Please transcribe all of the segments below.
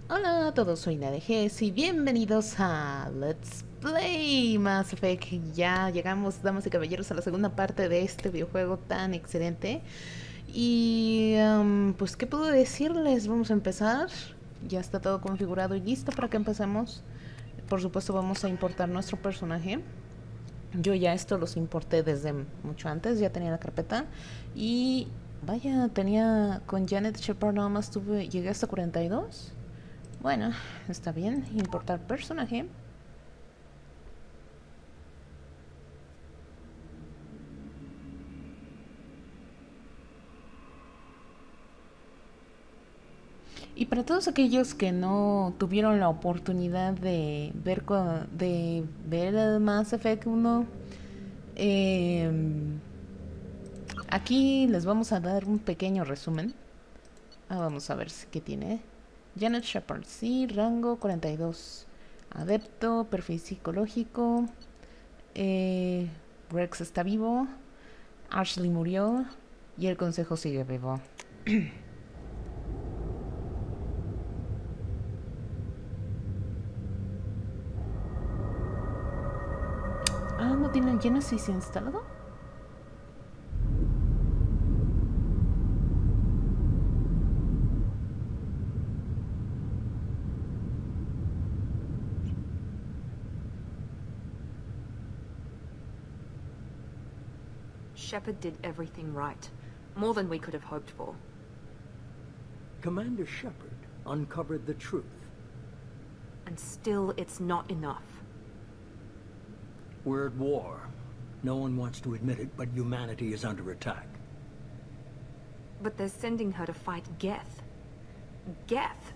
Hola a todos, soy Nadejes y bienvenidos a Let's Play Mass Effect. Ya llegamos, damas y caballeros, a la segunda parte de este videojuego tan excelente. Y pues, ¿qué puedo decirles? Vamos a empezar. Ya está todo configurado y listo para que empecemos. Por supuesto vamos a importar nuestro personaje. Yo ya esto los importé desde mucho antes, ya tenía la carpeta. Y vaya, tenía con Janet Shepard nada más llegué hasta 42. Bueno, está bien. Importar personaje. Y para todos aquellos que no tuvieron la oportunidad de ver el Mass Effect 1, aquí les vamos a dar un pequeño resumen. Vamos a ver qué tiene. Janet Shepard, sí, rango 42. Adepto, perfil psicológico. Rex está vivo. Ashley murió. Y el consejo sigue vivo. ¿No tienen Genesis instalado? Shepard did everything right. More than we could have hoped for. Commander Shepard uncovered the truth. And still, it's not enough. We're at war. No one wants to admit it, but humanity is under attack. But they're sending her to fight Geth. Geth!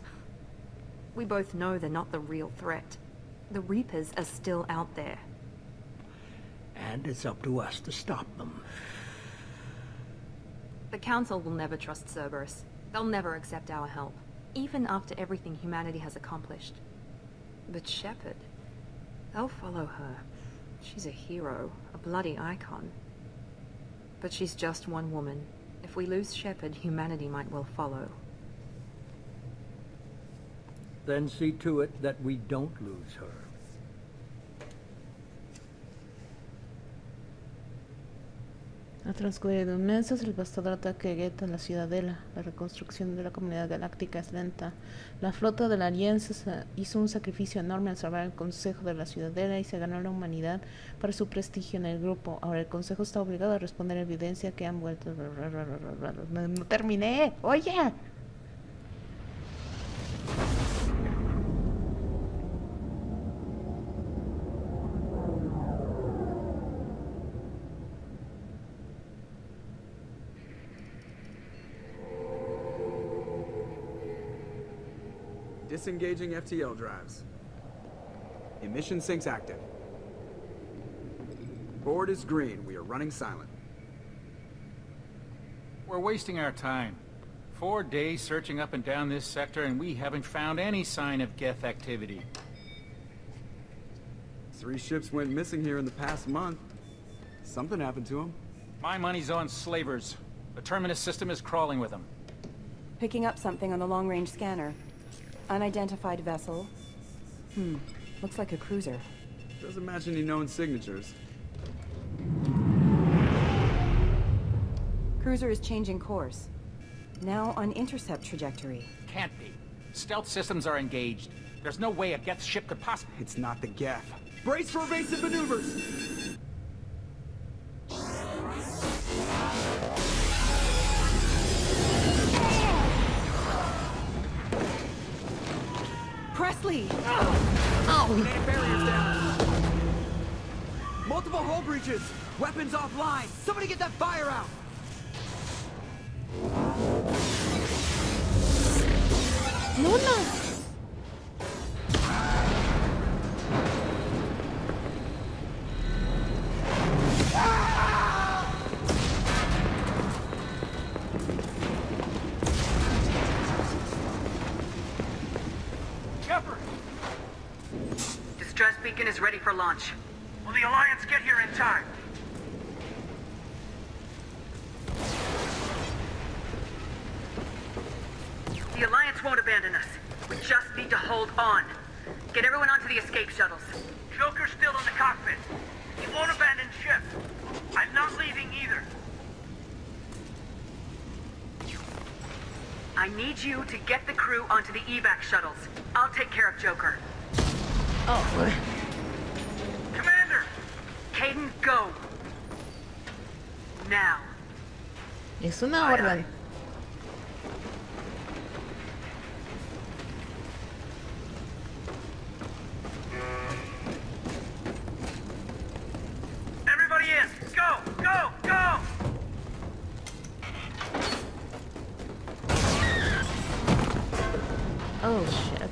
We both know they're not the real threat. The Reapers are still out there. And it's up to us to stop them. The Council will never trust Cerberus. They'll never accept our help, even after everything humanity has accomplished. But Shepard, they'll follow her. She's a hero, a bloody icon. But she's just one woman. If we lose Shepard, humanity might well follow. Then see to it that we don't lose her. Ha transcurrido meses, el devastador ataque de Geth a la ciudadela. La reconstrucción de la comunidad galáctica es lenta. La flota de la Alianza hizo un sacrificio enorme al salvar el Consejo de la Ciudadela y se ganó la humanidad para su prestigio en el grupo. Ahora el Consejo está obligado a responder a evidencia que han vuelto... ¡No terminé! ¡Oye! Disengaging FTL drives. Emission sinks active. Board is green. We are running silent. We're wasting our time. 4 days searching up and down this sector, and we haven't found any sign of Geth activity. 3 ships went missing here in the past month. Something happened to them. My money's on slavers. The Terminus system is crawling with them. Picking up something on the long-range scanner. Unidentified vessel. Looks like a cruiser. Doesn't match any known signatures. Cruiser is changing course. Now on intercept trajectory. Can't be. Stealth systems are engaged. There's no way a Geth ship could possibly... It's not the Geth. Brace for evasive maneuvers! Presley! Grenade barriers down! Multiple hull breaches! Weapons offline! Somebody get that fire out! ¡Luna! beacon is ready for launch. Will the Alliance get here in time? The Alliance won't abandon us. We just need to hold on. Get everyone onto the escape shuttles. Joker's still in the cockpit. He won't abandon ship. I'm not leaving either. I need you to get the crew onto the evac shuttles. I'll take care of Joker. Oh. Commander! Caden, go. Now. Es una orden. Everybody in! Go! Go! Go! Oh shit.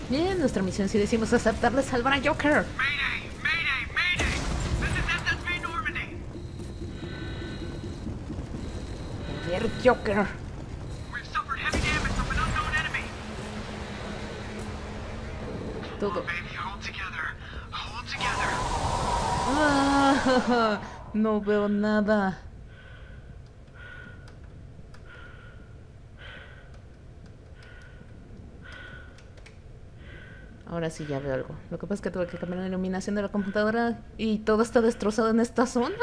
Bien, nuestra misión, si decimos aceptarle, salvar a Joker. Mayday! Mayday! Mayday! This is SSV Normandy! Ver Joker. We've suffered heavy damage from an unknown enemy! Todo. Baby, hold together. Hold together. Ah, no veo nada. Ahora sí ya veo algo. Lo que pasa es que tuve que cambiar la iluminación de la computadora y todo está destrozado en esta zona.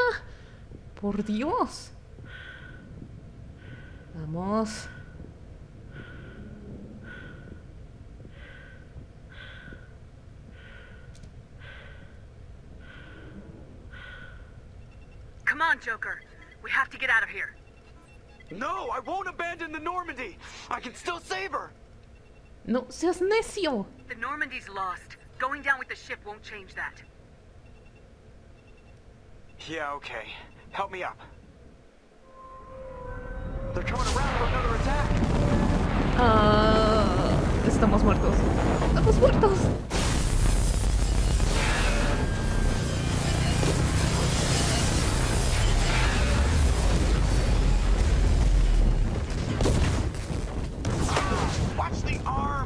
Por Dios. Vamos. Come on, Joker. We have to get out of here. No, I won't abandon the Normandy. I can still save her. No seas necio. The Normandy's lost. Going down with the ship won't change that. Yeah, okay. Help me up. They're coming around for another attack. Estamos muertos. Estamos muertos. Watch the arm.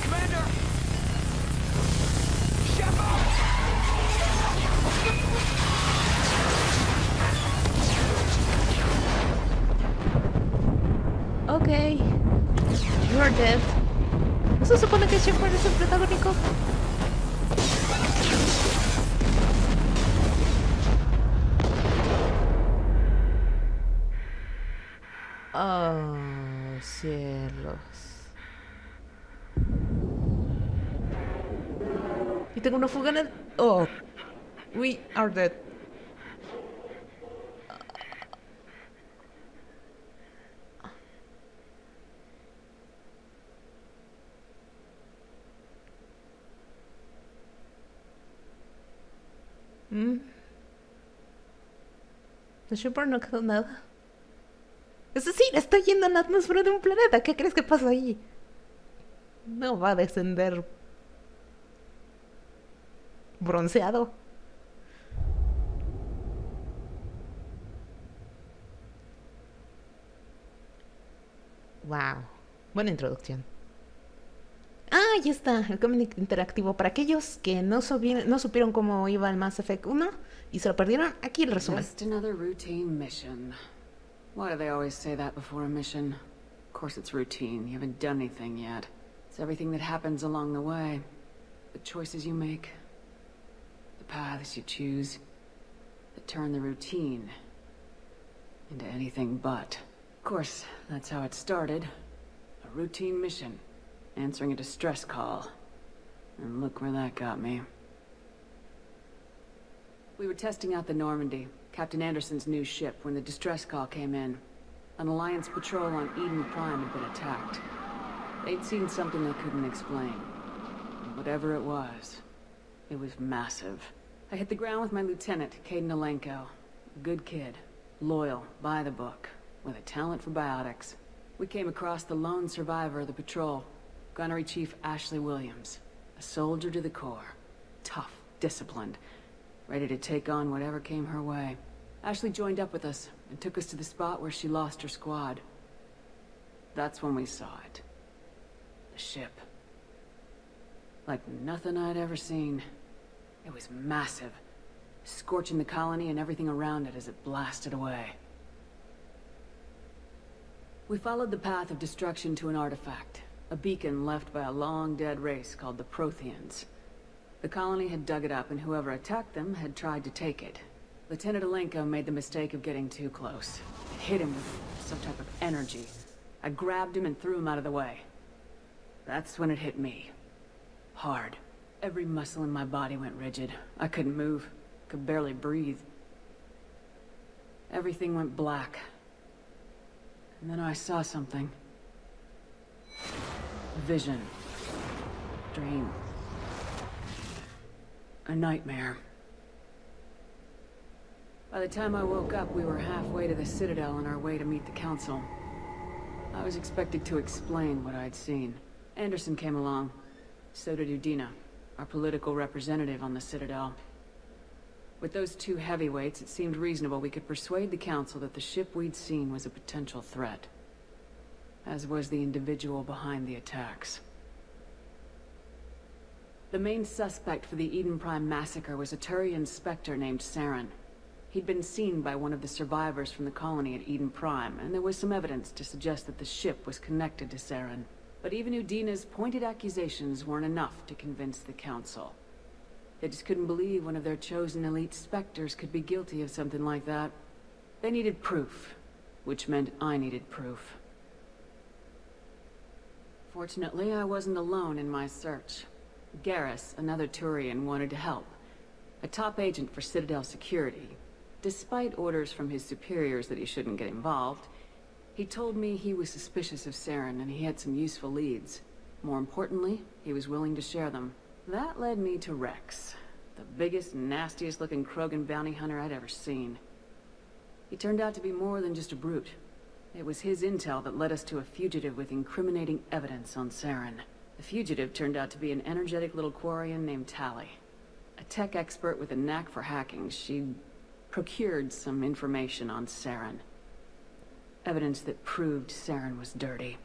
Commander! Shepard! Ok. You're dead. ¿No se supone que Shepard es el protagónico? Oh, cielos. Y tengo una fuga en el... Oh. We are dead. De Shepard no quedó nada. Es decir, está yendo en la atmósfera de un planeta. ¿Qué crees que pasa ahí? No va a descender bronceado. Wow. Buena introducción. Ah, ya está, el cómic interactivo. Para aquellos que no supieron cómo iba el Mass Effect 1 y se lo perdieron, aquí el resumen. Just another routine mission. Why do they always say that before a mission? Of course it's routine. You haven't done anything yet. It's everything that happens along the way. The choices you make. The paths you choose. That turn the routine into anything but. Of course, that's how it started. A routine mission. Answering a distress call. And look where that got me. We were testing out the Normandy, Captain Anderson's new ship, when the distress call came in. An Alliance patrol on Eden Prime had been attacked. They'd seen something they couldn't explain. And whatever it was massive. I hit the ground with my lieutenant, Caden Alenko. Good kid, loyal, by the book, with a talent for biotics. We came across the lone survivor of the patrol, Gunnery Chief Ashley Williams. A soldier to the core. Tough, disciplined, ready to take on whatever came her way. Ashley joined up with us and took us to the spot where she lost her squad. That's when we saw it. The ship. Like nothing I'd ever seen. It was massive, scorching the colony and everything around it as it blasted away. We followed the path of destruction to an artifact, a beacon left by a long-dead race called the Protheans. The colony had dug it up, and whoever attacked them had tried to take it. Lieutenant Alenko made the mistake of getting too close. It hit him with some type of energy. I grabbed him and threw him out of the way. That's when it hit me. Hard. Every muscle in my body went rigid. I couldn't move. Could barely breathe. Everything went black. And then I saw something. A vision. Dream. A nightmare. By the time I woke up, we were halfway to the Citadel on our way to meet the Council. I was expected to explain what I'd seen. Anderson came along. So did Udina, our political representative on the Citadel. With those two heavyweights, it seemed reasonable we could persuade the Council that the ship we'd seen was a potential threat. As was the individual behind the attacks. The main suspect for the Eden Prime massacre was a Turian Spectre named Saren. He'd been seen by one of the survivors from the colony at Eden Prime, and there was some evidence to suggest that the ship was connected to Saren. But even Udina's pointed accusations weren't enough to convince the Council. They just couldn't believe one of their chosen elite Spectres could be guilty of something like that. They needed proof, which meant I needed proof. Fortunately, I wasn't alone in my search. Garrus, another Turian, wanted to help. A top agent for Citadel security. Despite orders from his superiors that he shouldn't get involved, he told me he was suspicious of Saren and he had some useful leads. More importantly, he was willing to share them. That led me to Rex, the biggest, nastiest looking Krogan bounty hunter I'd ever seen. He turned out to be more than just a brute. It was his intel that led us to a fugitive with incriminating evidence on Saren. The fugitive turned out to be an energetic little Quarian named Tali. A tech expert with a knack for hacking, she procured some information on Saren. Evidence that proved Saren was dirty.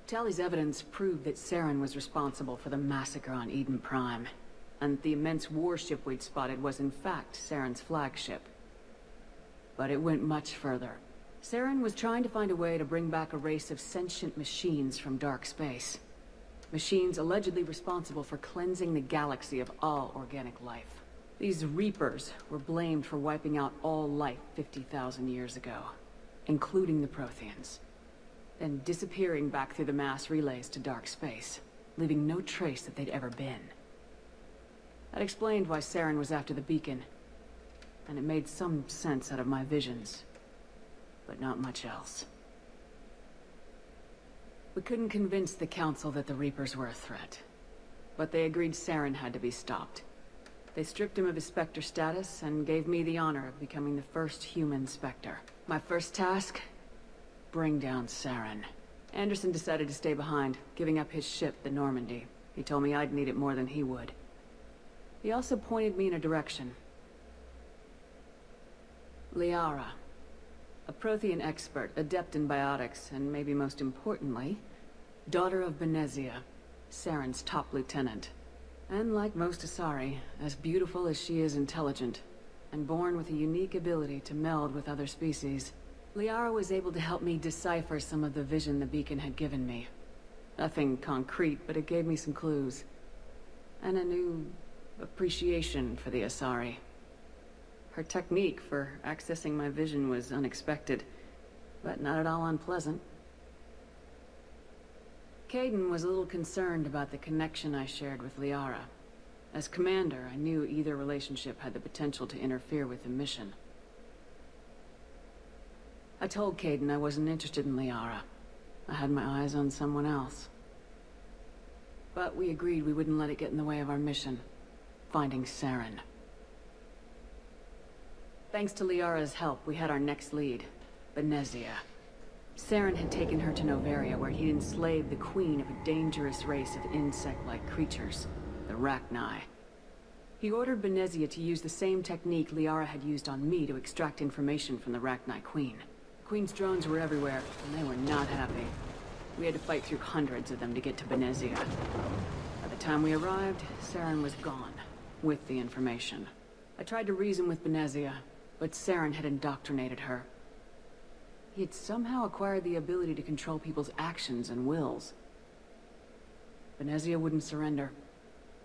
Tali's evidence proved that Saren was responsible for the massacre on Eden Prime, and the immense warship we'd spotted was in fact Saren's flagship. But it went much further. Saren was trying to find a way to bring back a race of sentient machines from dark space. Machines allegedly responsible for cleansing the galaxy of all organic life. These Reapers were blamed for wiping out all life 50,000 years ago, including the Protheans, then disappearing back through the mass relays to dark space, leaving no trace that they'd ever been. That explained why Saren was after the beacon, and it made some sense out of my visions, but not much else. We couldn't convince the Council that the Reapers were a threat, but they agreed Saren had to be stopped. They stripped him of his Spectre status and gave me the honor of becoming the first human Spectre. My first task? Bring down Saren. Anderson decided to stay behind, giving up his ship, the Normandy. He told me I'd need it more than he would. He also pointed me in a direction. Liara. A Prothean expert, adept in biotics, and maybe most importantly, daughter of Benezia, Saren's top lieutenant. And like most Asari, as beautiful as she is intelligent, and born with a unique ability to meld with other species, Liara was able to help me decipher some of the vision the beacon had given me. Nothing concrete, but it gave me some clues. And a new appreciation for the Asari. Her technique for accessing my vision was unexpected, but not at all unpleasant. Caden was a little concerned about the connection I shared with Liara. As commander, I knew either relationship had the potential to interfere with the mission. I told Caden I wasn't interested in Liara. I had my eyes on someone else. But we agreed we wouldn't let it get in the way of our mission, finding Saren. Thanks to Liara's help, we had our next lead, Benezia. Saren had taken her to Noveria, where he'd enslaved the queen of a dangerous race of insect-like creatures, the Rachni. He ordered Benezia to use the same technique Liara had used on me to extract information from the Rachni queen. The queen's drones were everywhere, and they were not happy. We had to fight through hundreds of them to get to Benezia. By the time we arrived, Saren was gone, with the information. I tried to reason with Benezia, but Saren had indoctrinated her. He had somehow acquired the ability to control people's actions and wills. Benezia wouldn't surrender,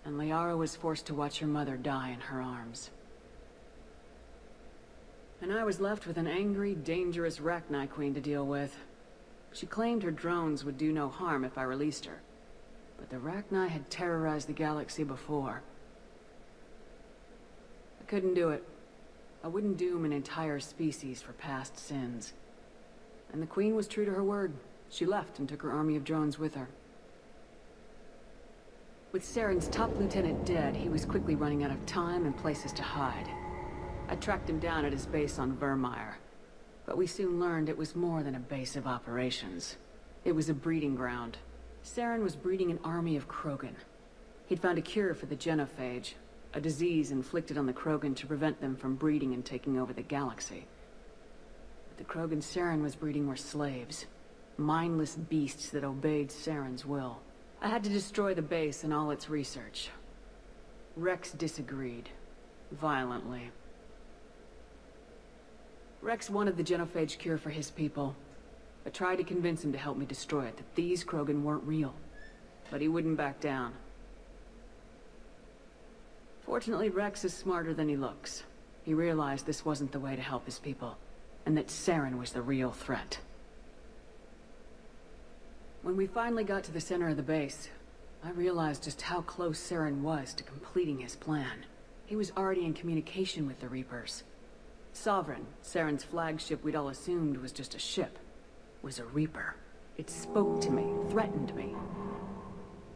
and Liara was forced to watch her mother die in her arms. And I was left with an angry, dangerous Rachni queen to deal with. She claimed her drones would do no harm if I released her, but the Rachni had terrorized the galaxy before. I couldn't do it. I wouldn't doom an entire species for past sins. And the Queen was true to her word. She left and took her army of drones with her. With Saren's top lieutenant dead, he was quickly running out of time and places to hide. I tracked him down at his base on Vermeer, but we soon learned it was more than a base of operations. It was a breeding ground. Saren was breeding an army of Krogan. He'd found a cure for the genophage, a disease inflicted on the Krogan to prevent them from breeding and taking over the galaxy. The Krogan Saren was breeding were slaves. Mindless beasts that obeyed Saren's will. I had to destroy the base and all its research. Rex disagreed. Violently. Rex wanted the genophage cure for his people. I tried to convince him to help me destroy it, that these Krogan weren't real. But he wouldn't back down. Fortunately, Rex is smarter than he looks. He realized this wasn't the way to help his people, and that Saren was the real threat. When we finally got to the center of the base, I realized just how close Saren was to completing his plan. He was already in communication with the Reapers. Sovereign, Saren's flagship we'd all assumed was just a ship, was a Reaper. It spoke to me, threatened me.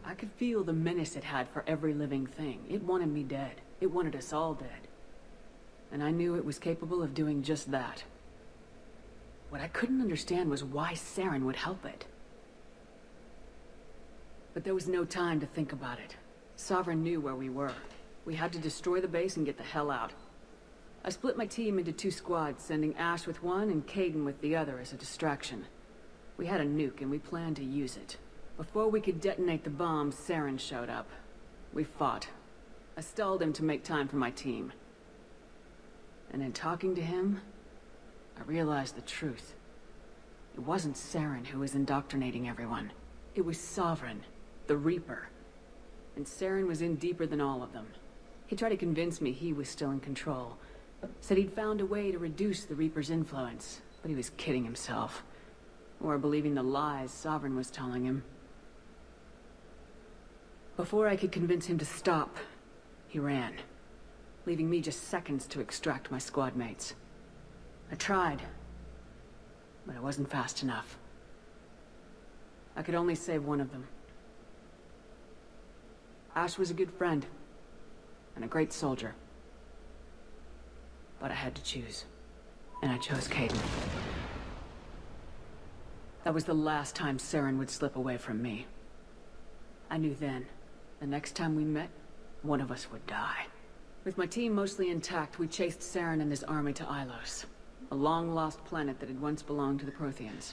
I could feel the menace it had for every living thing. It wanted me dead. It wanted us all dead. And I knew it was capable of doing just that. What I couldn't understand was why Saren would help it. But there was no time to think about it. Sovereign knew where we were. We had to destroy the base and get the hell out. I split my team into 2 squads, sending Ash with one and Caden with the other as a distraction. We had a nuke and we planned to use it. Before we could detonate the bomb, Saren showed up. We fought. I stalled him to make time for my team. And in talking to him, I realized the truth. It wasn't Saren who was indoctrinating everyone. It was Sovereign, the Reaper. And Saren was in deeper than all of them. He tried to convince me he was still in control. Said he'd found a way to reduce the Reaper's influence, but he was kidding himself. Or believing the lies Sovereign was telling him. Before I could convince him to stop, he ran, leaving me just seconds to extract my squad mates. I tried, but I wasn't fast enough. I could only save one of them. Ash was a good friend, and a great soldier. But I had to choose, and I chose Caden. That was the last time Saren would slip away from me. I knew then, the next time we met, one of us would die. With my team mostly intact, we chased Saren and his army to Ilos, a long-lost planet that had once belonged to the Protheans.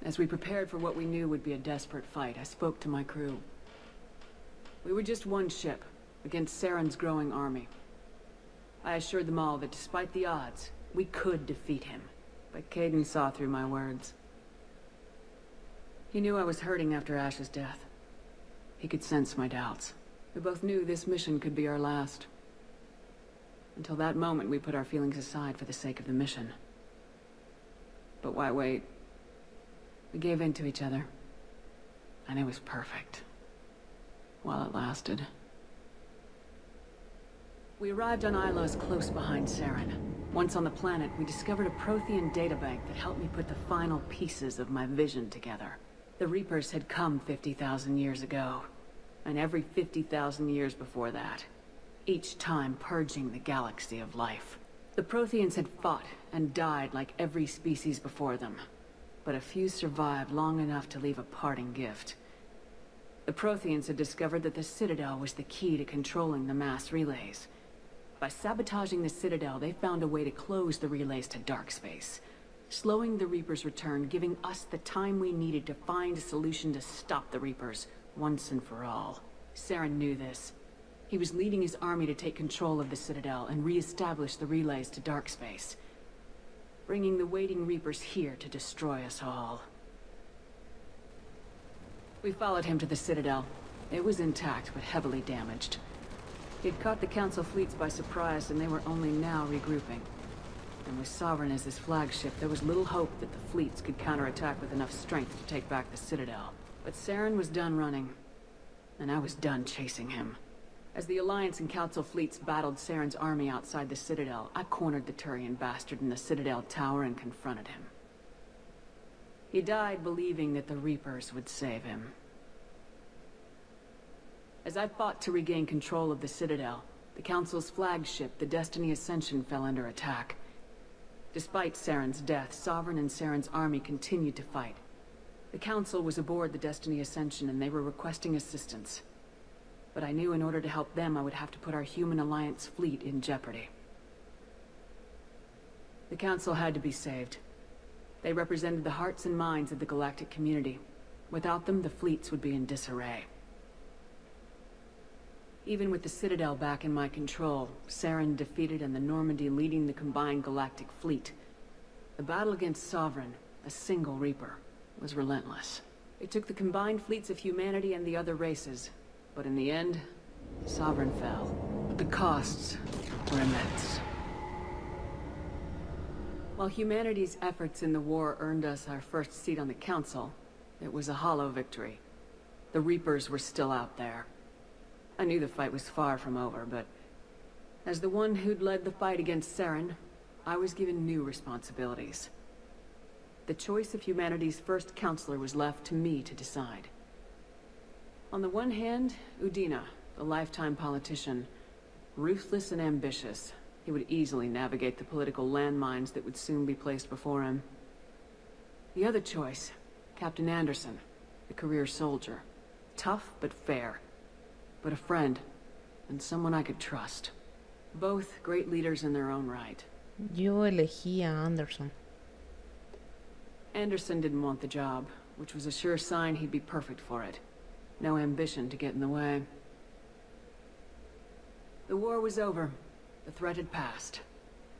As we prepared for what we knew would be a desperate fight, I spoke to my crew. We were just one ship, against Saren's growing army. I assured them all that despite the odds, we could defeat him. But Caden saw through my words. He knew I was hurting after Ash's death. He could sense my doubts. We both knew this mission could be our last. Until that moment, we put our feelings aside for the sake of the mission. But why wait? We gave in to each other. and it was perfect. While it lasted. We arrived on Ilos close behind Saren. Once on the planet, we discovered a Prothean databank that helped me put the final pieces of my vision together. The Reapers had come 50,000 years ago, and every 50,000 years before that, each time purging the galaxy of life. The Protheans had fought and died like every species before them, but a few survived long enough to leave a parting gift. The Protheans had discovered that the Citadel was the key to controlling the mass relays. By sabotaging the Citadel, they found a way to close the relays to dark space, slowing the Reapers' return, giving us the time we needed to find a solution to stop the Reapers once and for all. Saren knew this. He was leading his army to take control of the Citadel and re-establish the relays to dark space, bringing the waiting Reapers here to destroy us all. We followed him to the Citadel. It was intact, but heavily damaged. He'd caught the Council fleets by surprise, and they were only now regrouping. And with Sovereign as his flagship, there was little hope that the fleets could counterattack with enough strength to take back the Citadel. But Saren was done running, and I was done chasing him. As the Alliance and Council fleets battled Saren's army outside the Citadel, I cornered the Turian bastard in the Citadel tower and confronted him. He died believing that the Reapers would save him. As I fought to regain control of the Citadel, the Council's flagship, the Destiny Ascension, fell under attack. Despite Saren's death, Sovereign and Saren's army continued to fight. The Council was aboard the Destiny Ascension and they were requesting assistance. But I knew in order to help them, I would have to put our human Alliance fleet in jeopardy. The Council had to be saved. They represented the hearts and minds of the galactic community. Without them, the fleets would be in disarray. Even with the Citadel back in my control, Saren defeated and the Normandy leading the combined galactic fleet. The battle against Sovereign, a single Reaper, was relentless. It took the combined fleets of humanity and the other races, but in the end, Sovereign fell. But the costs were immense. While humanity's efforts in the war earned us our first seat on the Council, it was a hollow victory. The Reapers were still out there. I knew the fight was far from over, but as the one who'd led the fight against Saren, I was given new responsibilities. The choice of humanity's first counselor was left to me to decide. On the one hand, Udina, the lifetime politician, ruthless and ambitious, he would easily navigate the political landmines that would soon be placed before him. The other choice, Captain Anderson, the career soldier, tough but fair. But a friend, and someone I could trust. Both great leaders in their own right. Yo elegí a Anderson. Anderson didn't want the job, which was a sure sign he'd be perfect for it. No ambition to get in the way. The war was over. The threat had passed.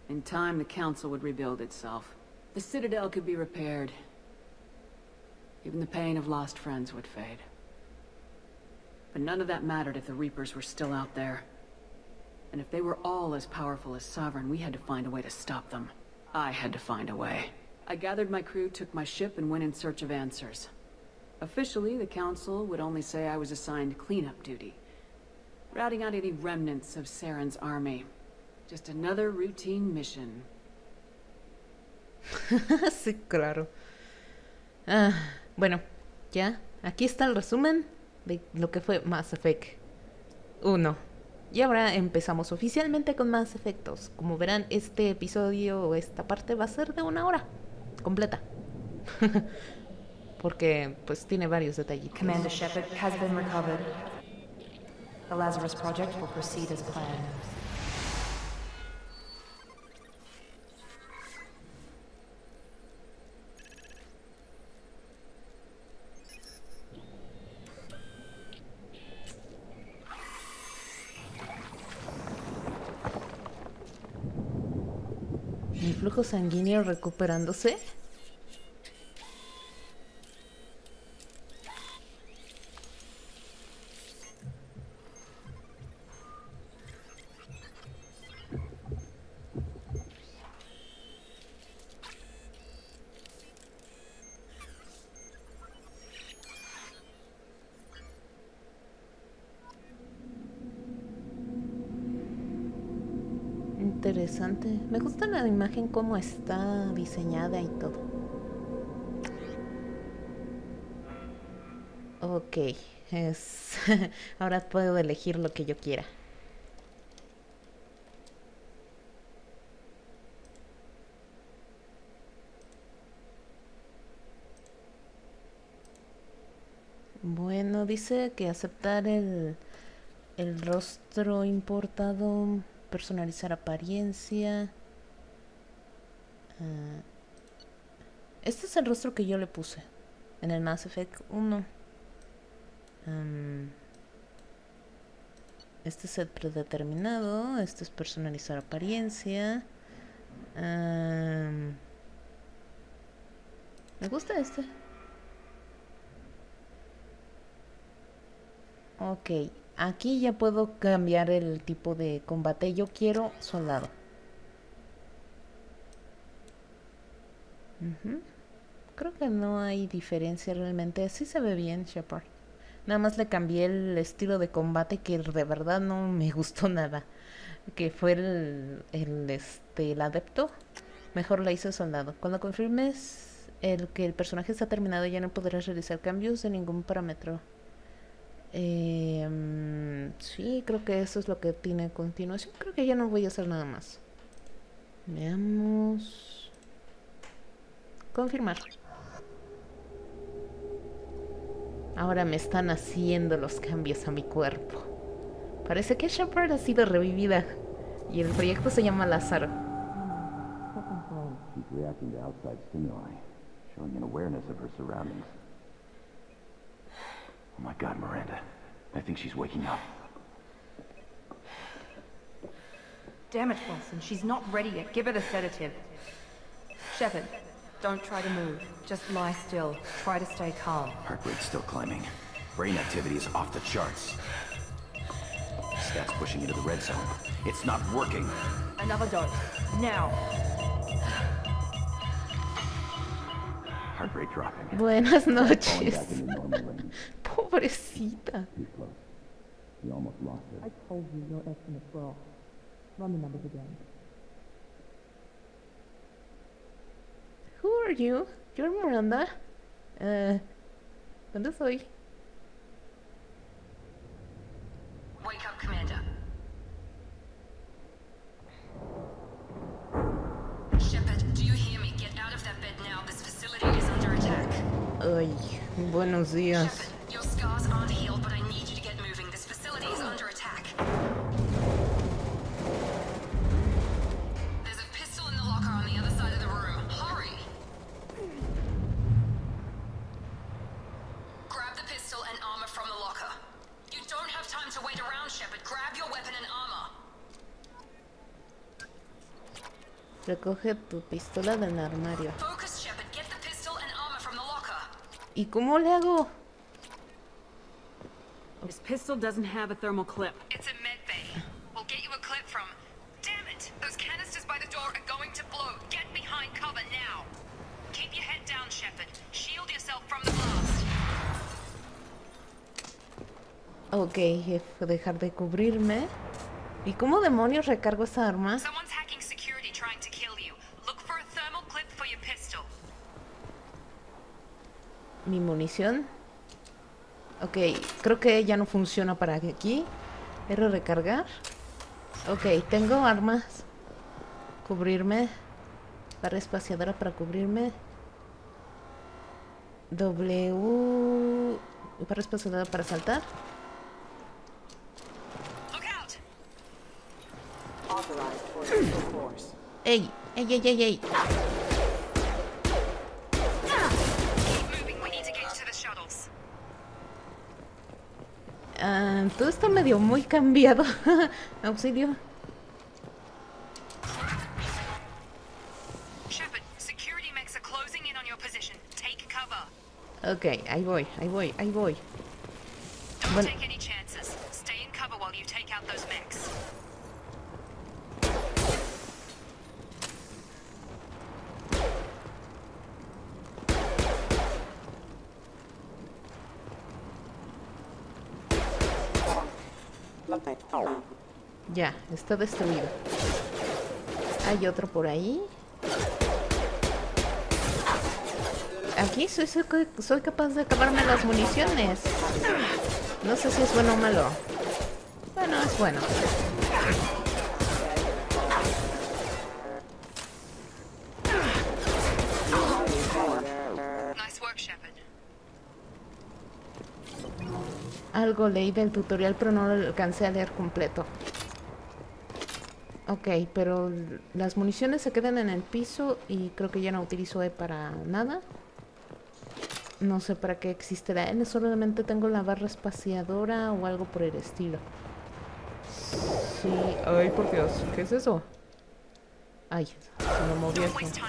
In time, the Council would rebuild itself. The Citadel could be repaired. Even the pain of lost friends would fade. But none of that mattered if the Reapers were still out there. And if they were all as powerful as Sovereign, we had to find a way to stop them. I had to find a way. I gathered my crew, took my ship, and went in search of answers. Officially, the Council would only say I was assigned cleanup duty, routing out any remnants of Saren's army. Just another routine mission. Sí, claro. Ah, bueno, ya. Aquí está el resumen de lo que fue Mass Effect 1. Y ahora empezamos oficialmente con Mass Effectos. Como verán, este episodio o esta parte va a ser de 1 hora completa. Porque pues tiene varios detallitos. Commander Shepard has been recovered. The Lazarus Project will proceed as planned. Mi flujo sanguíneo recuperándose. interesante. Me gusta la imagen, cómo está diseñada y todo. Ok, ahora puedo elegir lo que yo quiera. Bueno, dice que aceptar el rostro importado, personalizar apariencia. Este es el rostro que yo le puse en el Mass Effect 1. Este es el predeterminado. Este es personalizar apariencia. Me gusta este. Ok, aquí ya puedo cambiar el tipo de combate. Yo quiero soldado. Creo que no hay diferencia realmente. Sí se ve bien, Shepard. Nada más le cambié el estilo de combate, que de verdad no me gustó nada. Que fue el adepto. Mejor la hice soldado. Cuando confirmes que el personaje está terminado, ya no podrás realizar cambios de ningún parámetro. Sí, creo que eso es lo que tiene a continuación. Creo que ya no voy a hacer nada más. Veamos. Confirmar. Ahora me están haciendo los cambios a mi cuerpo. Parece que Shepard ha sido revivida. Y el proyecto se llama Lázaro. She's reacting to outside stimuli, showing an awareness of her surroundings. Oh my God, Miranda. I think she's waking up. Damn it, Wilson. She's not ready yet. Give her the sedative. Shepard, don't try to move. Just lie still. Try to stay calm. Heart rate's still climbing. Brain activity is off the charts. Stats pushing into the red zone. It's not working. Another dose. Now. Heart rate dropping. Buenas Falling noches. back into normal range. Pobrecita. Too close. We almost lost her. I told you your estimates were off. Run the numbers again. Who are you? You're Miranda. ¿Dónde soy? Wake up, Commander. Shepard, do you hear me? Get out of that bed now. This facility is under attack. Ay, buenos días. Shepard, your scars aren't healed, but I need you to get moving. This facility is under attack. There's a pistol in the locker on the other side of the room. Hurry! Grab the pistol and armor from the locker. You don't have time to wait around, Shepard. Grab your weapon and armor. Recoge tu pistola del armario. Focus, Shepard. Get the pistol and armor from the locker. ¿Y cómo le hago? This pistol doesn't have a thermal clip. It's a med bay. We'll get you a clip from... Damn it! Those canisters by the door are going to blow. Get behind cover now. Keep your head down, Shepard. Shield yourself from the blast. Ok, dejar de cubrirme. ¿Y cómo demonios recargo esa arma? Someone's hacking security trying to kill you. Look for a thermal clip for your pistol. Mi munición. Ok, creo que ya no funciona para aquí. R recargar. Ok, tengo armas. Cubrirme. Barra espaciadora para cubrirme. W. Barra espaciadora para saltar. Look out! Authorized for lethal force. ¡Ey! ¡Ey, ey, ey, ey! Keep moving. We need to get to the shuttles. Todo está medio muy cambiado. Auxilio. Shepard, security mechs are closing in on your position. Take cover. Ok, ahí voy, ahí voy, ahí voy. Don't Bueno. take any chances. Stay in cover while you take out those mechs. Ya, está destruido. Hay otro por ahí. Aquí soy capaz de acabarme las municiones. No sé si es bueno o malo. Bueno, es bueno. Algo leí del tutorial, pero no lo alcancé a leer completo. Ok, pero las municiones se quedan en el piso y creo que ya no utilizo E para nada. No sé para qué existe la N, solamente tengo la barra espaciadora o algo por el estilo. Sí, ay por Dios, ¿qué es eso? Ay, se me movió esto.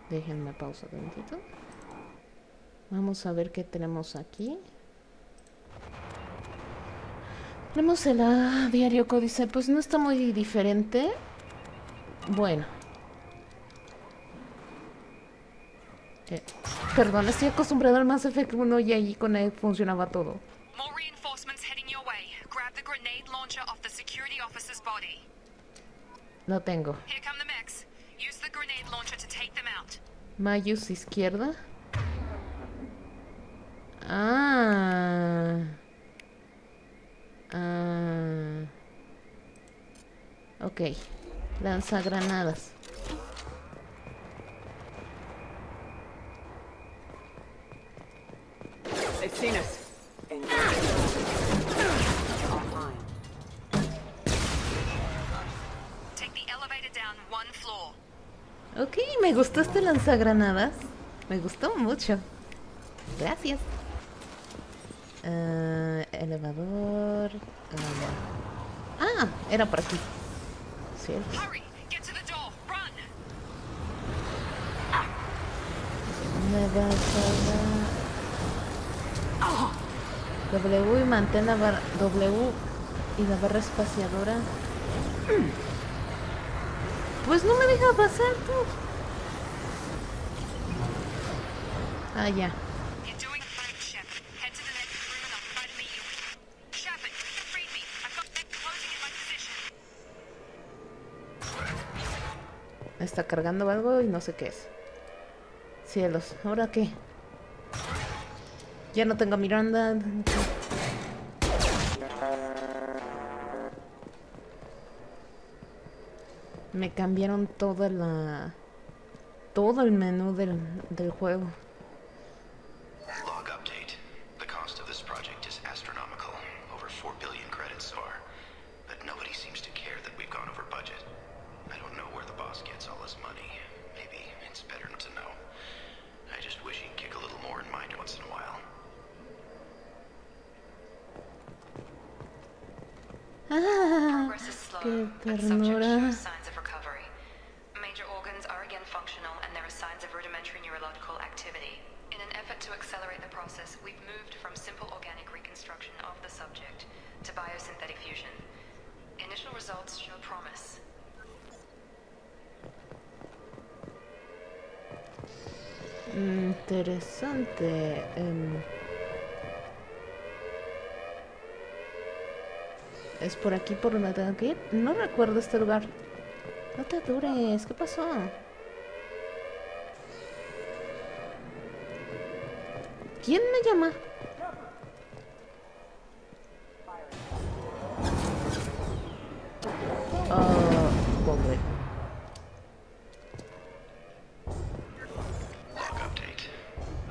Déjenme pausa un momentito. Vamos a ver qué tenemos aquí. Tenemos el diario códice, pues no está muy diferente. Bueno. Perdón, estoy acostumbrado al Mass Effect 1 y allí con él funcionaba todo. Lo tengo. Mayus izquierda. Ok. Lanzagranadas. They've seen us. Take the elevator down one floor. Ok, me gustó este lanzagranadas. Me gustó mucho. Gracias. Elevador. Era por aquí. Cierto. Me vas a dar... W y mantén la barra... W y la barra espaciadora. Pues no me deja pasar tú. Ya. Está cargando algo y no sé qué es. Cielos, ¿ahora qué? Ya no tengo Miranda. Me cambiaron todo el menú del juego. Log update. The cost of this project is astronomical. Over 4 billion credits so far. But nobody seems to care that we've gone over budget. I don't know where the boss gets all this money. Maybe it's better not to know. I just wish he'd kick a little more in mind once in a while. Progress is slow, qué but subject ternura. shows signs of recovery. Major organs are again functional and there are signs of rudimentary neurological activity. In an effort to accelerate the process, we've moved from simple organic reconstruction of the subject to biosynthetic fusion. Initial results show promise. Interesante. ¿Es por aquí por donde tengo que ir? No recuerdo este lugar. No te dures, ¿qué pasó? ¿Quién me llama? Pobre. Log update.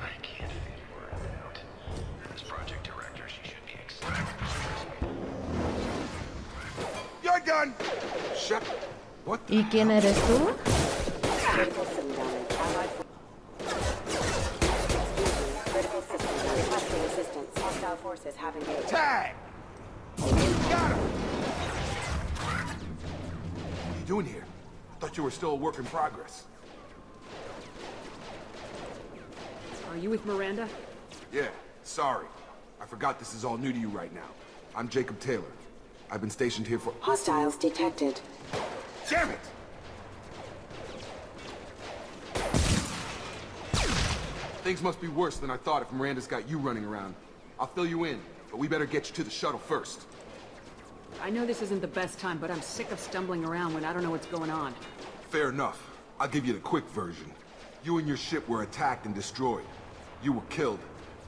I can't figure it out. This project director, she should be excited. You're done! Shut. What? ¿Y quién eres tú? Tag! Got him! What are you doing here? Thought you were still a work in progress. Are you with Miranda? Yeah, sorry. I forgot this is all new to you right now. I'm Jacob Taylor. I've been stationed here for... Hostiles detected. Damn it! Things must be worse than I thought if Miranda's got you running around. I'll fill you in, but we better get you to the shuttle first. I know this isn't the best time, but I'm sick of stumbling around when I don't know what's going on. Fair enough. I'll give you the quick version. You and your ship were attacked and destroyed. You were killed.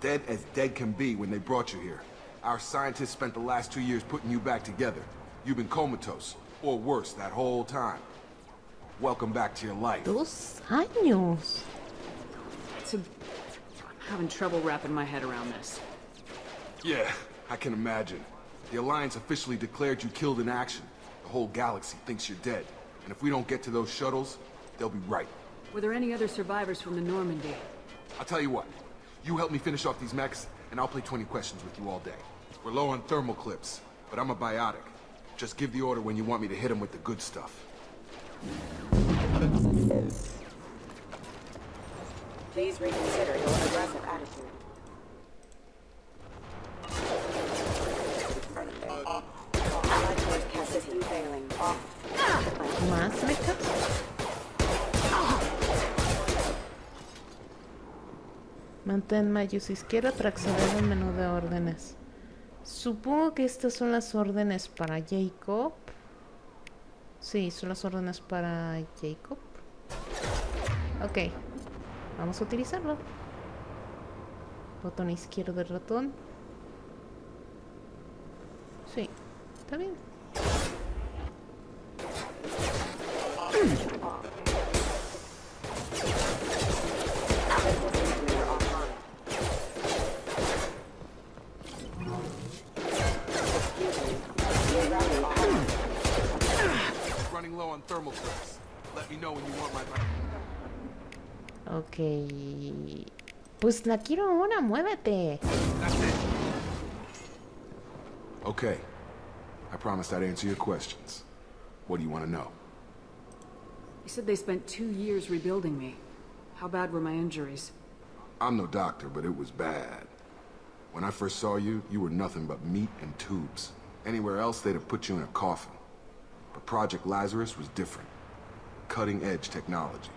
Dead as dead can be when they brought you here. Our scientists spent the last 2 years putting you back together. You've been comatose, or worse, that whole time. Welcome back to your life. 2 años. I'm having trouble wrapping my head around this. Yeah, I can imagine. The Alliance officially declared you killed in action. The whole galaxy thinks you're dead. And if we don't get to those shuttles, they'll be right. Were there any other survivors from the Normandy? I'll tell you what. You help me finish off these mechs, and I'll play 20 questions with you all day. We're low on thermal clips, but I'm a biotic. Just give the order when you want me to hit them with the good stuff. Please reconsider your aggressive attitude. ¿Más mechas? Mantén mayús izquierda para acceder al menú de órdenes. Supongo que estas son las órdenes para Jacob. Sí, son las órdenes para Jacob. Ok, vamos a utilizarlo. Botón izquierdo del ratón. Sí, está bien. Running low on thermal clips. Let me know when you want my... Ok. Pues la quiero ahora, muévete. That's it. Okay. I promised I'd answer your questions. What do you want to know? You said they spent 2 years rebuilding me. How bad were my injuries? I'm no doctor, but it was bad. When I first saw you, you were nothing but meat and tubes. Anywhere else, they'd have put you in a coffin. But Project Lazarus was different. Cutting-edge technology.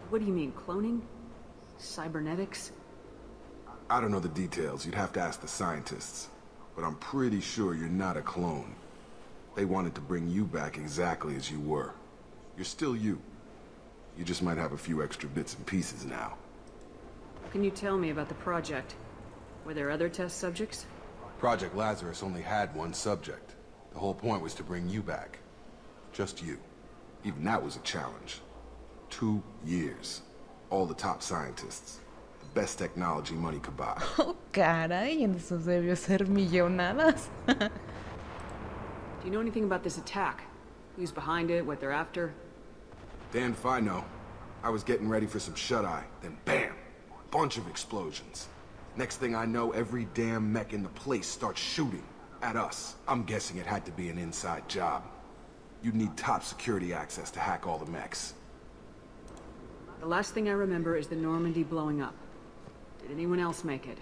What do you mean, cloning? Cybernetics? I don't know the details. You'd have to ask the scientists. But I'm pretty sure you're not a clone. They wanted to bring you back exactly as you were. You're still you. You just might have a few extra bits and pieces now. Can you tell me about the project? Were there other test subjects? Project Lazarus only had one subject. The whole point was to bring you back. Just you. Even that was a challenge. 2 years. All the top scientists. The best technology money could buy. Oh, caray, entonces debió ser millonadas. Do you know anything about this attack? Who's behind it, what they're after? Damned if I know. I was getting ready for some shut-eye, then bam! Bunch of explosions. Next thing I know, every damn mech in the place starts shooting at us. I'm guessing it had to be an inside job. You'd need top security access to hack all the mechs. The last thing I remember is the Normandy blowing up. Did anyone else make it?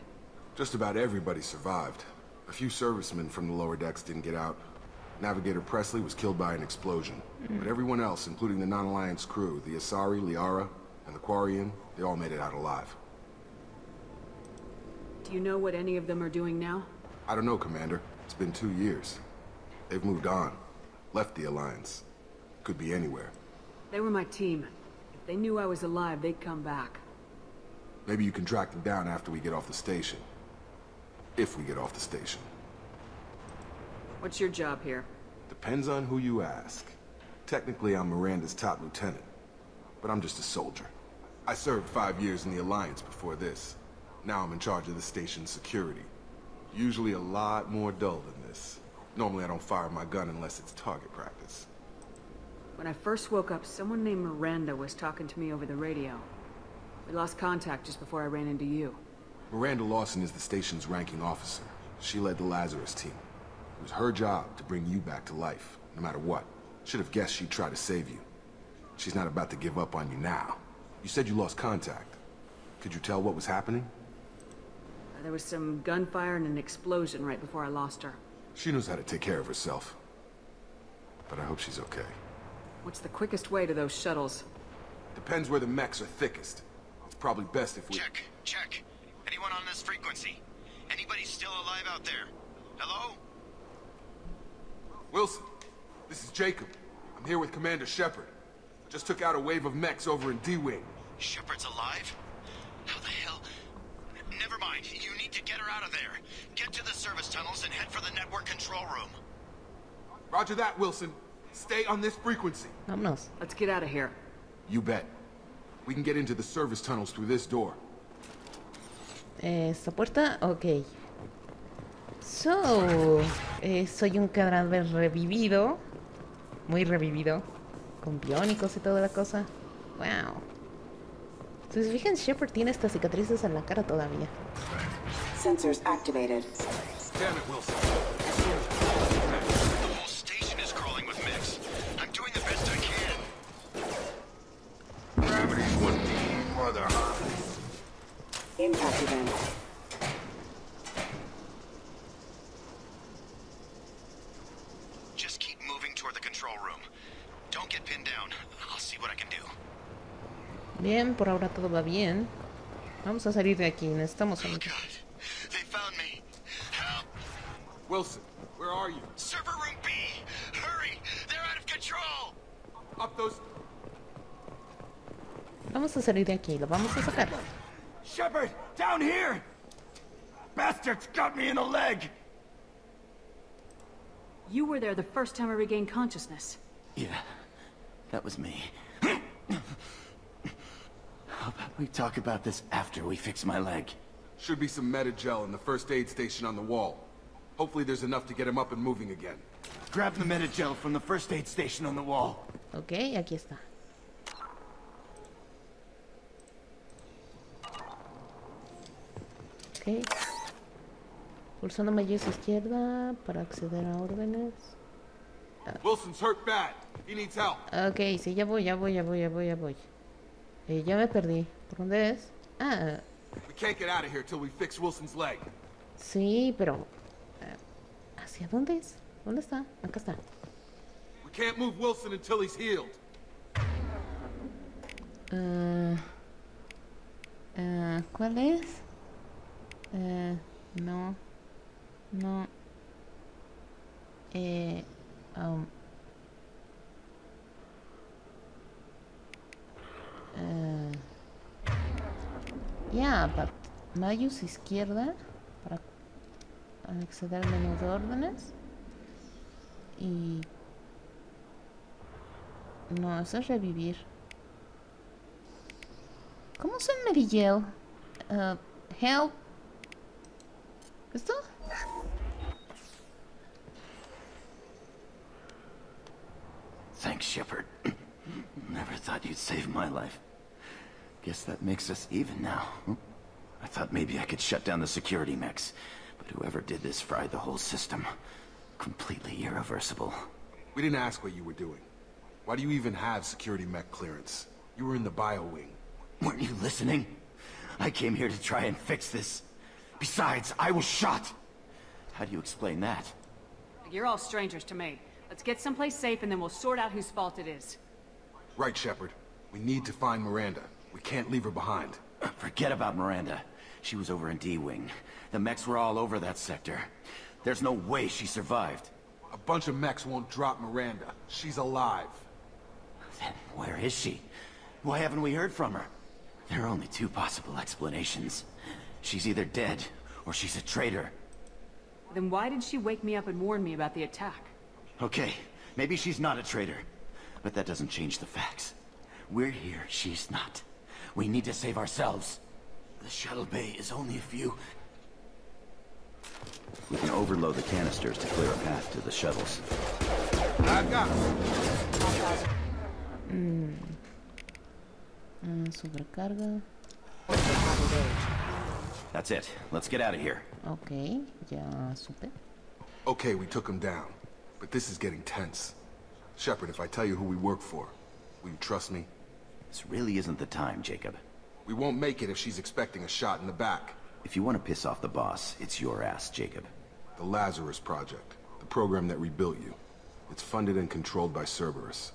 Just about everybody survived. A few servicemen from the lower decks didn't get out. Navigator Presley was killed by an explosion. But everyone else, including the non-Alliance crew, the Asari, Liara, and the Quarian, they all made it out alive. Do you know what any of them are doing now? I don't know, Commander. It's been 2 years. They've moved on. Left the Alliance. Could be anywhere. They were my team. If they knew I was alive, they'd come back. Maybe you can track them down after we get off the station. If we get off the station. What's your job here? Depends on who you ask. Technically, I'm Miranda's top lieutenant. But I'm just a soldier. I served 5 years in the Alliance before this. Now I'm in charge of the station's security. Usually a lot more dull than this. Normally I don't fire my gun unless it's target practice. When I first woke up, someone named Miranda was talking to me over the radio. We lost contact just before I ran into you. Miranda Lawson is the station's ranking officer. She led the Lazarus team. It was her job to bring you back to life, no matter what. Should have guessed she'd try to save you. She's not about to give up on you now. You said you lost contact. Could you tell what was happening? There was some gunfire and an explosion right before I lost her. She knows how to take care of herself. But I hope she's okay. What's the quickest way to those shuttles? Depends where the mechs are thickest. It's probably best if we... Check. Anyone on this frequency? Anybody still out there? Hello? Wilson, this is Jacob. I'm here with Commander Shepard. Just took out a wave of mechs over in D-Wing. Shepard's alive? How the hell? Never mind. You need to get her out of there. Get to the service tunnels and head for the network control room. Roger that, Wilson. Stay on this frequency. Vámonos. Let's get out of here. You bet. We can get into the service tunnels through this door. Esta puerta, ok. So, soy un cadáver revivido. Muy revivido. Con biónicos y toda la cosa. Wow. Si se fijan, Shepard tiene estas cicatrices en la cara todavía. Sensors activated. Damn it, Wilson. The whole station is crawling with mechs. I'm doing the best I can. Gravity's one mother. Impact event. Just keep moving toward the control room. Don't get pinned down. I'll see what I can do. Bien, por ahora todo va bien. Vamos a salir de aquí, necesitamos Oh un... God, they found me. Help! Wilson, where are you? Server room B! Hurry! They're out of control! Up those... Vamos a salir de aquí, lo vamos a sacar. Shepard, down here! Bastards got me in the leg! You were there the first time I regained consciousness. Yeah, that was me. How about we talk about this after we fix my leg? Should be some meta-gel in the first aid station on the wall. Hopefully there's enough to get him up and moving again. Grab the meta-gel from the first aid station on the wall. Ok, aquí está. Ok. Pulsando mayús izquierda para acceder a órdenes. Wilson's hurt bad. He needs help. Ok, sí, ya voy. Ya me perdí. ¿Por dónde es? Ah, We can't get out of here till we fix Wilson's leg. sí, pero... ¿hacia dónde es? ¿Dónde está? Acá está. We can't move Wilson until he's healed. ¿Cuál es? No. No. Yeah, but mayús izquierda para acceder al menú de órdenes. Y... no, eso es revivir. ¿Cómo se Merigel? Help. ¿Esto? Thanks, Shepard. Never thought you'd save my life. Guess that makes us even now. I thought maybe I could shut down the security mechs, but whoever did this fried the whole system. Completely irreversible. We didn't ask what you were doing. Why do you even have security mech clearance? You were in the bio wing. Weren't you listening? I came here to try and fix this. Besides, I was shot. How do you explain that? You're all strangers to me. Let's get someplace safe and then we'll sort out whose fault it is. Right, Shepard. We need to find Miranda. We can't leave her behind. Forget about Miranda. She was over in D-Wing. The mechs were all over that sector. There's no way she survived. A bunch of mechs won't drop Miranda. She's alive. Then where is she? Why haven't we heard from her? There are only two possible explanations. She's either dead, or she's a traitor. Then why did she wake me up and warn me about the attack? Okay, maybe she's not a traitor. But that doesn't change the facts. We're here, she's not. We need to save ourselves. The shuttle bay is only a few... We can overload the canisters to clear a path to the shuttles. I've got Sobrecarga. That's it. Let's get out of here. Ok, ya supe. Okay, we took him down. But this is getting tense. Shepard, if I tell you who we work for, will you trust me? This really isn't the time, Jacob. We won't make it if she's expecting a shot in the back. If you want to piss off the boss, it's your ass, Jacob. The Lazarus Project. The program that rebuilt you. It's funded and controlled by Cerberus.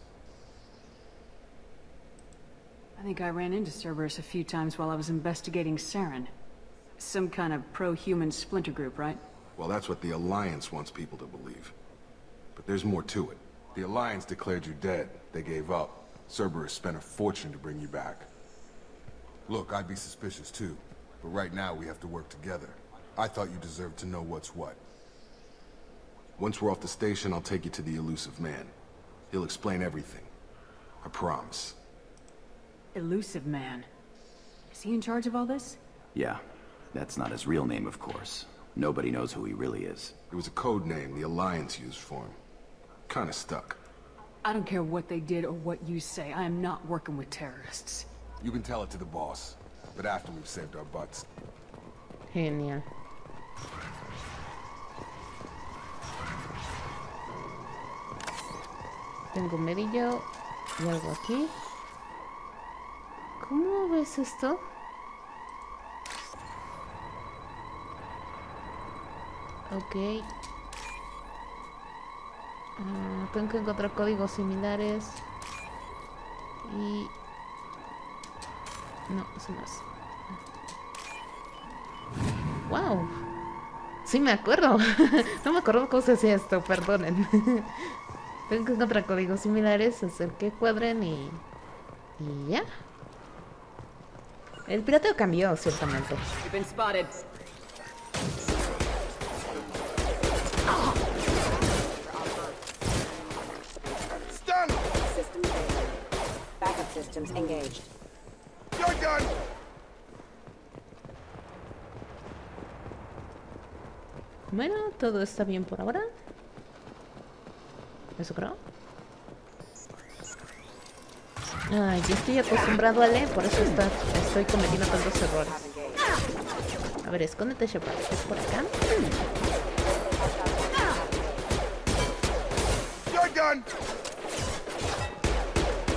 I think I ran into Cerberus a few times while I was investigating Saren. Some kind of pro-human splinter group, right? Well, that's what the Alliance wants people to believe. But there's more to it. The Alliance declared you dead. They gave up. Cerberus spent a fortune to bring you back. Look, I'd be suspicious too. But right now we have to work together. I thought you deserved to know what's what. Once we're off the station, I'll take you to the elusive man. He'll explain everything. I promise. Elusive man. Is he in charge of all this? Yeah. That's not his real name, of course. Nobody knows who he really is. It was a code name the Alliance used for him. Kinda stuck. I don't care what they did or what you say. I am not working with terrorists. You can tell it to the boss, but after we've saved our butts. Genial. Tengo un medillo y algo aquí. ¿Cómo ves esto? Ok. Tengo que encontrar códigos similares. Y... no, eso no es. ¡Wow! Sí me acuerdo. No me acuerdo cómo se hacía esto, perdonen. Tengo que encontrar códigos similares, hacer que cuadren y ya. El pirateo cambió, ciertamente. You've been spotted. Stun! Systems failed. Backup systems engaged. You're done! Bueno, todo está bien por ahora. ¿Eso creo? Ay, yo estoy acostumbrado a leer, por eso estoy cometiendo tantos errores. A ver, escóndete, Shepard. ¿Es por acá? You're done!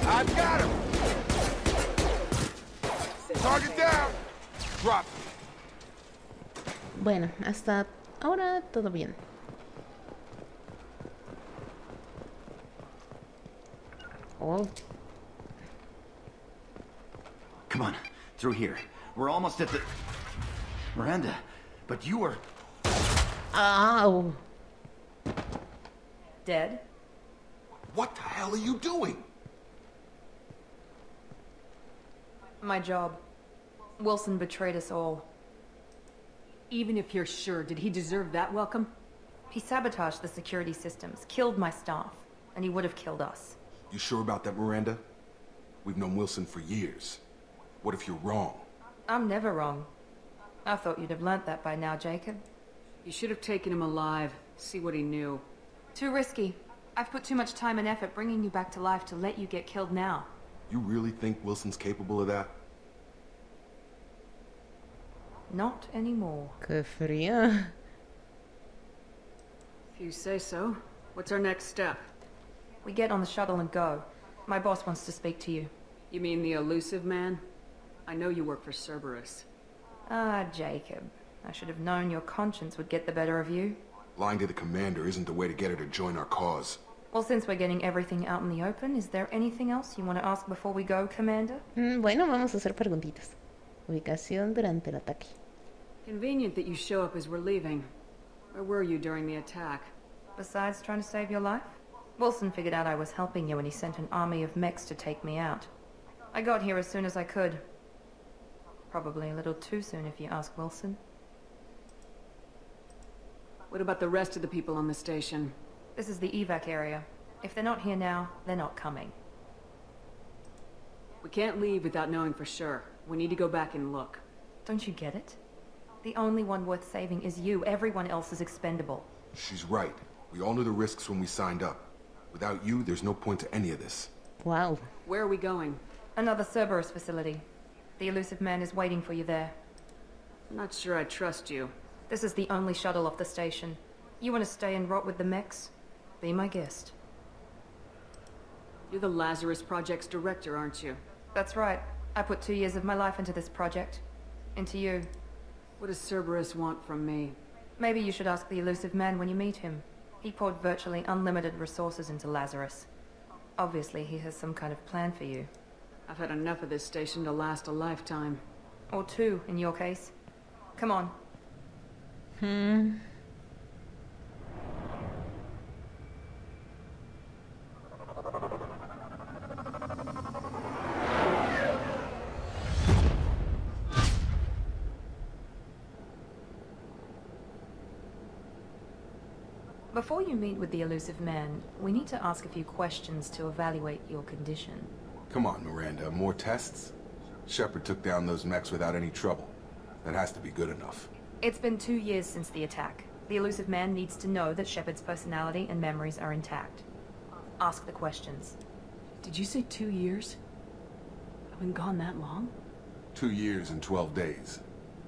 I've got him! Target down! Drop. Bueno, hasta ahora todo bien. Oh. Come on, through here. We're almost at the... Miranda, but you were... Ow. Dead? What the hell are you doing? My job. Wilson betrayed us all. Even if you're sure, did he deserve that welcome? He sabotaged the security systems, killed my staff, and he would have killed us. You sure about that, Miranda? We've known Wilson for years. What if you're wrong? I'm never wrong. I thought you'd have learnt that by now, Jacob. You should have taken him alive, see what he knew. Too risky. I've put too much time and effort bringing you back to life to let you get killed now. You really think Wilson's capable of that? Not anymore. Qué fría. If you say so. What's our next step? We get on the shuttle and go. My boss wants to speak to you. You mean the elusive man? I know you work for Cerberus. Ah, Jacob. I should have known your conscience would get the better of you. Lying to the commander isn't the way to get her to join our cause. Well, since we're getting everything out in the open, is there anything else you want to ask before we go, Commander? Bueno, vamos a hacer preguntitas. Ubicación durante el ataque. Convenient that you show up as we're leaving. Where were you during the attack? Besides trying to save your life? Wilson figured out I was helping you and he sent an army of mechs to take me out. I got here as soon as I could. Probably a little too soon if you ask Wilson. What about the rest of the people on the station? This is the evac area. If they're not here now, they're not coming. We can't leave without knowing for sure. We need to go back and look. Don't you get it? The only one worth saving is you. Everyone else is expendable. She's right. We all knew the risks when we signed up. Without you, there's no point to any of this. Wow. Where are we going? Another Cerberus facility. The elusive man is waiting for you there. I'm not sure I trust you. This is the only shuttle off the station. You want to stay and rot with the mechs? Be my guest. You're the Lazarus Project's director, aren't you? That's right. I put 2 years of my life into this project. Into you. What does Cerberus want from me? Maybe you should ask the elusive man when you meet him. He poured virtually unlimited resources into Lazarus. Obviously, he has some kind of plan for you. I've had enough of this station to last a lifetime. Or 2, in your case. Come on. Before you meet with the elusive man, we need to ask a few questions to evaluate your condition. Come on, Miranda, more tests? Shepard took down those mechs without any trouble. That has to be good enough. It's been 2 years since the attack. The elusive man needs to know that Shepard's personality and memories are intact. Ask the questions. Did you say 2 years? I've been gone that long? 2 years and 12 days.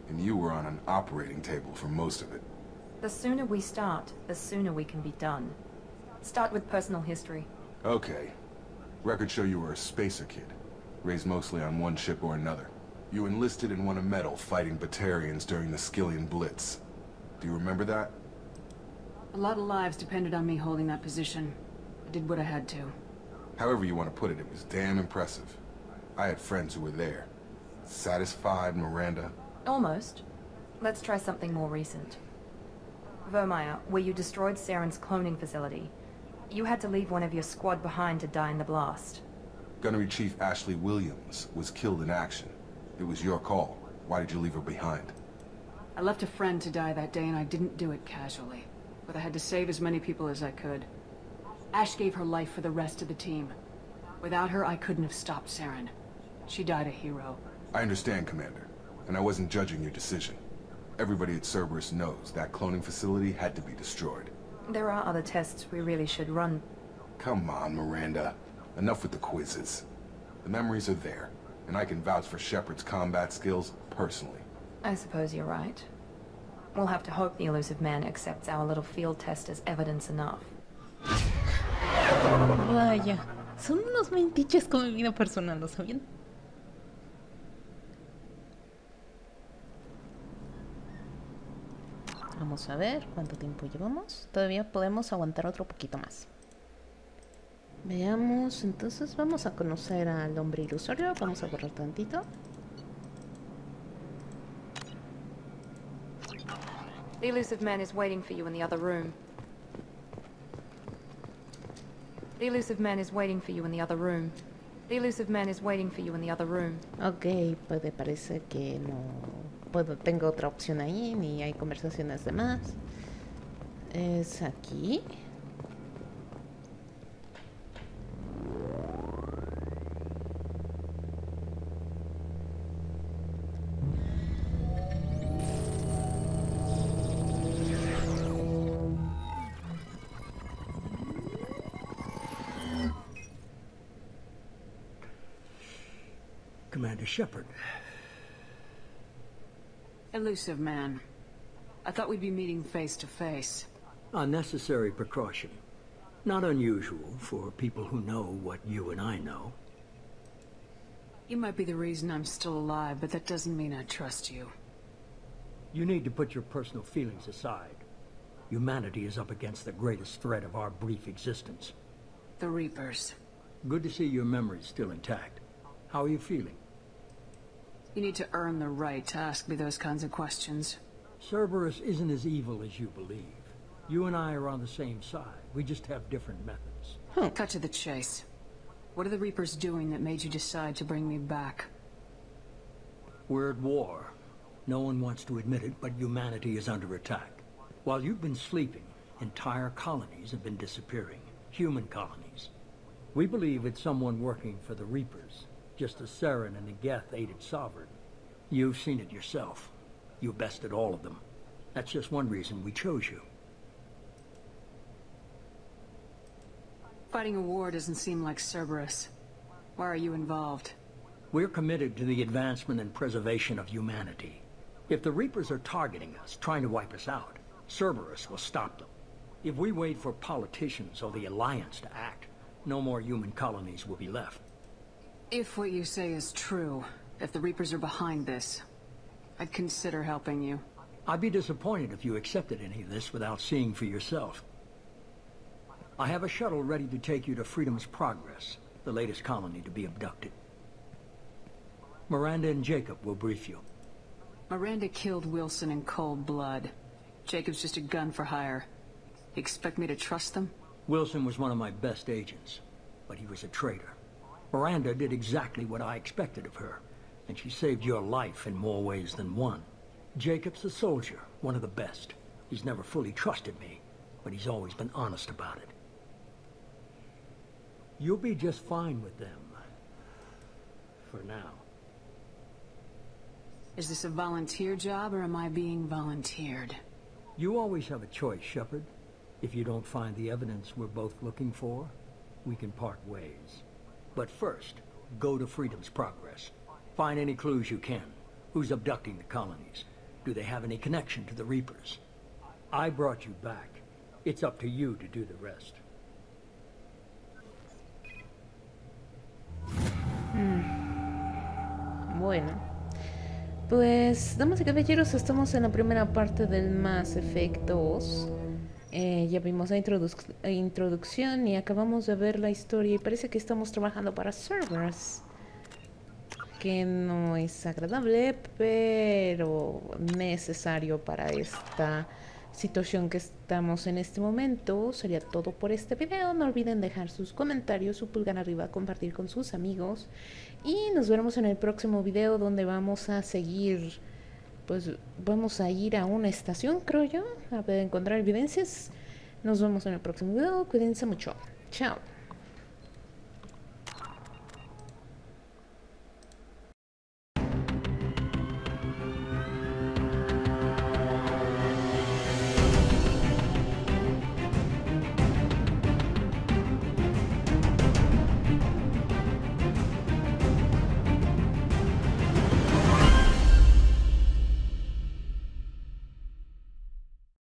And you were on an operating table for most of it. The sooner we start, the sooner we can be done. Start with personal history. Okay. Records show you were a spacer kid. Raised mostly on one ship or another. You enlisted and won a medal fighting Batarians during the Skillian Blitz. Do you remember that? A lot of lives depended on me holding that position. I did what I had to. However you want to put it, it was damn impressive. I had friends who were there. Satisfied, Miranda? Almost. Let's try something more recent. Vermeer, where you destroyed Saren's cloning facility. You had to leave one of your squad behind to die in the blast. Gunnery Chief Ashley Williams was killed in action. It was your call. Why did you leave her behind? I left a friend to die that day and I didn't do it casually. But I had to save as many people as I could. Ash gave her life for the rest of the team. Without her, I couldn't have stopped Saren. She died a hero. I understand, Commander. And I wasn't judging your decision. Everybody at Cerberus knows that cloning facility had to be destroyed. There are other tests we really should run. Come on, Miranda. Enough with the quizzes. The memories are there, and I can vouch for Shepard's combat skills personally. I suppose you're right. We'll have to hope the elusive man accepts our little field test as evidence enough. Vaya, son unos mentiches con mi vida personal, ¿lo sabían? Vamos a ver cuánto tiempo llevamos. Todavía podemos aguantar otro poquito más. Veamos, entonces vamos a conocer al hombre ilusorio. Vamos a borrar tantito. The elusive man is waiting for you in the other room. The elusive man is waiting for you in the other room. The elusive man is waiting for you in the other room. Ok, parece que no puedo, tengo otra opción ahí, ni hay conversaciones de más. Es aquí. Commander Shepard. Elusive man. I thought we'd be meeting face to face. A necessary precaution. Not unusual for people who know what you and I know. You might be the reason I'm still alive, but that doesn't mean I trust you. You need to put your personal feelings aside. Humanity is up against the greatest threat of our brief existence. The Reapers. Good to see your memory's still intact. How are you feeling? You need to earn the right to ask me those kinds of questions. Cerberus isn't as evil as you believe. You and I are on the same side. We just have different methods. Cut to the chase. What are the Reapers doing that made you decide to bring me back? We're at war. No one wants to admit it, but humanity is under attack. While you've been sleeping, entire colonies have been disappearing. Human colonies. We believe it's someone working for the Reapers. Just as Saren and the Geth-aided Sovereign. You've seen it yourself. You bested all of them. That's just one reason we chose you. Fighting a war doesn't seem like Cerberus. Why are you involved? We're committed to the advancement and preservation of humanity. If the Reapers are targeting us, trying to wipe us out, Cerberus will stop them. If we wait for politicians or the Alliance to act, no more human colonies will be left. If what you say is true, if the Reapers are behind this, I'd consider helping you. I'd be disappointed if you accepted any of this without seeing for yourself. I have a shuttle ready to take you to Freedom's Progress, the latest colony to be abducted. Miranda and Jacob will brief you. Miranda killed Wilson in cold blood. Jacob's just a gun for hire. You expect me to trust them? Wilson was one of my best agents, but he was a traitor. Miranda did exactly what I expected of her, and she saved your life in more ways than one. Jacob's a soldier, one of the best. He's never fully trusted me, but he's always been honest about it. You'll be just fine with them. For now. Is this a volunteer job, or am I being volunteered? You always have a choice, Shepard. If you don't find the evidence we're both looking for, we can part ways. But first, go to Freedom's Progress. Find any clues you can. Who's abducting the colonies? Do they have any connection to the Reapers? I brought you back. It's up to you to do the rest. Bueno, pues, damas y caballeros, estamos en la primera parte del Mass Effect 2. Ya vimos la introducción y acabamos de ver la historia y parece que estamos trabajando para servers, que no es agradable, pero necesario para esta situación que estamos en este momento. Sería todo por este video. No olviden dejar sus comentarios, su pulgar arriba, compartir con sus amigos y nos veremos en el próximo video, donde vamos a seguir, pues vamos a ir a una estación, creo yo, a encontrar evidencias. Nos vemos en el próximo video. Cuídense mucho. Chao.